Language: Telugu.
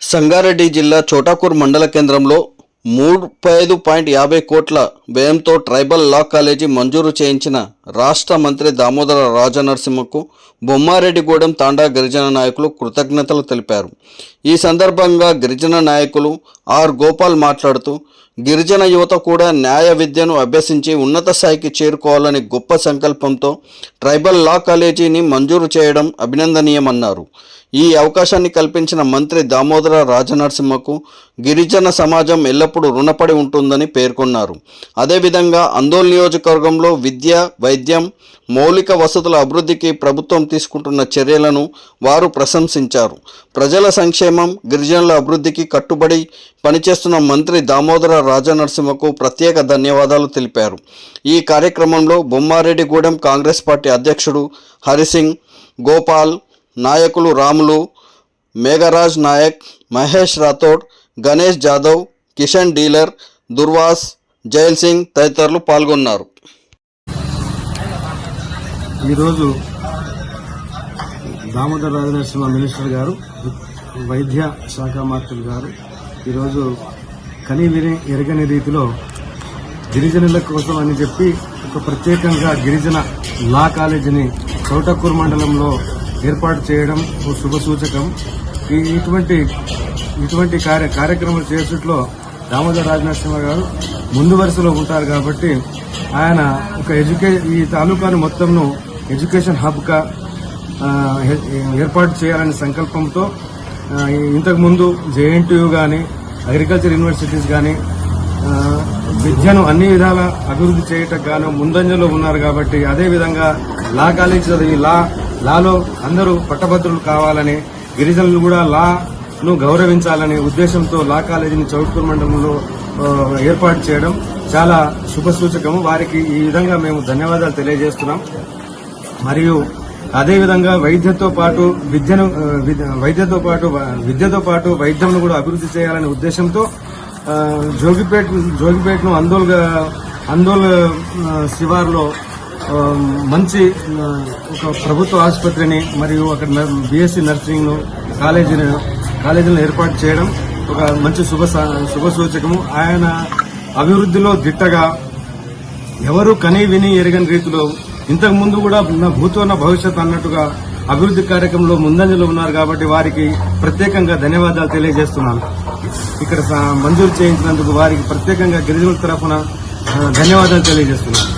సంగారెడ్డి జిల్లా చోటాకూర్ మండల కేంద్రంలో 35.50 కోట్ల వ్యయంతో ట్రైబల్ లా కాలేజీ మంజూరు చేయించిన రాష్ట్ర మంత్రి దామోదర రాజనరసింహకు బొమ్మారెడ్డిగూడెం తాండా గిరిజన నాయకులు కృతజ్ఞతలు తెలిపారు. ఈ సందర్భంగా గిరిజన నాయకులు ఆర్ గోపాల్ మాట్లాడుతూ, గిరిజన యువత కూడా న్యాయ విద్యను అభ్యసించి ఉన్నత స్థాయికి చేరుకోవాలని గొప్ప సంకల్పంతో ట్రైబల్ లా కాలేజీని మంజూరు చేయడం అభినందనీయమన్నారు. ఈ అవకాశాన్ని కల్పించిన మంత్రి దామోదర రాజనరసింహకు గిరిజన సమాజం ఎల్లప్పుడూ రుణపడి ఉంటుందని పేర్కొన్నారు. అదేవిధంగా అందోల్ నియోజకవర్గంలో విద్య, వైద్యం, మౌలిక వసతుల అభివృద్ధికి ప్రభుత్వం తీసుకుంటున్న చర్యలను వారు ప్రశంసించారు. ప్రజల సంక్షేమం, గిరిజనుల అభివృద్ధికి కట్టుబడి పనిచేస్తున్న మంత్రి దామోదర రాజనరసింహకు ప్రత్యేక ధన్యవాదాలు తెలిపారు. ఈ కార్యక్రమంలో బొమ్మారెడ్డిగూడెం కాంగ్రెస్ పార్టీ అధ్యక్షుడు హరిసింగ్, గోపాల్, నాయకులు రాములు, మేఘరాజ్ నాయక్, మహేష్ రాథోడ్, గణేష్ జాదవ్, కిషన్ డీలర్, దుర్వాస్, జైల్ సింగ్ తదితరులు పాల్గొన్నారు. ఈరోజు దామోదర రాజనరసింహ మినిస్టర్ గారు, వైద్య శాఖ మంత్రులు గారు ఈరోజు కనీవిని ఎరగని రీతిలో గిరిజనుల కోసం అని చెప్పి ఒక ప్రత్యేకంగా గిరిజన లా కాలేజీని చోటాకూర్ మండలంలో ఏర్పాటు చేయడం ఓ శుభ సూచకం. ఇటువంటి కార్యక్రమాలు చేసేట్లో దామోదర రాజనరసింహ గారు ముందు వరుసలో ఉంటారు కాబట్టి ఆయన ఒక ఈ తాలూకాను మొత్తంను ఎడ్యుకేషన్ హబ్గా ఏర్పాటు చేయాలనే సంకల్పంతో ఇంతకుముందు జేఎన్టీయూ కానీ, అగ్రికల్చర్ యూనివర్సిటీస్ కానీ విద్యను అన్ని విధాల అభివృద్ధి చేయటం గాను ముందంజలో ఉన్నారు కాబట్టి అదేవిధంగా లా కాలేజీ చదివి లాలో అందరూ పట్టభద్రులు కావాలని, గిరిజనులు కూడా లాను గౌరవించాలనే ఉద్దేశంతో లా కాలేజీని చౌట్కూర్ మండలంలో ఏర్పాటు చేయడం చాలా శుభ సూచకము. వారికి ఈ విధంగా మేము ధన్యవాదాలు తెలియజేస్తున్నాం. మరియు అదేవిధంగా విద్యతో పాటు వైద్యంను కూడా అభివృద్ధి చేయాలనే ఉద్దేశంతో జోగిపేటను అందోల్ శివార్లో మంచి ఒక ప్రభుత్వ ఆసుపత్రిని మరియు అక్కడ బీఎస్సీ నర్సింగ్ కాలేజీలను ఏర్పాటు చేయడం ఒక మంచి శుభ సూచకము. ఆయన అభివృద్ధిలో దిట్టగా ఎవరు కనీ విని ఎరగని రీతిలో ఇంతకు ముందు కూడా భూతోన్న భవిష్యత్ అన్నట్టుగా అభివృద్ధి కార్యక్రమంలో ముందంజలో ఉన్నారు కాబట్టి వారికి ప్రత్యేకంగా ధన్యవాదాలు తెలియజేస్తున్నాను. ఇక్కడ మంజూరు చేయించినందుకు వారికి ప్రత్యేకంగా గిరిజనుల తరఫున ధన్యవాదాలు తెలియజేస్తున్నాను.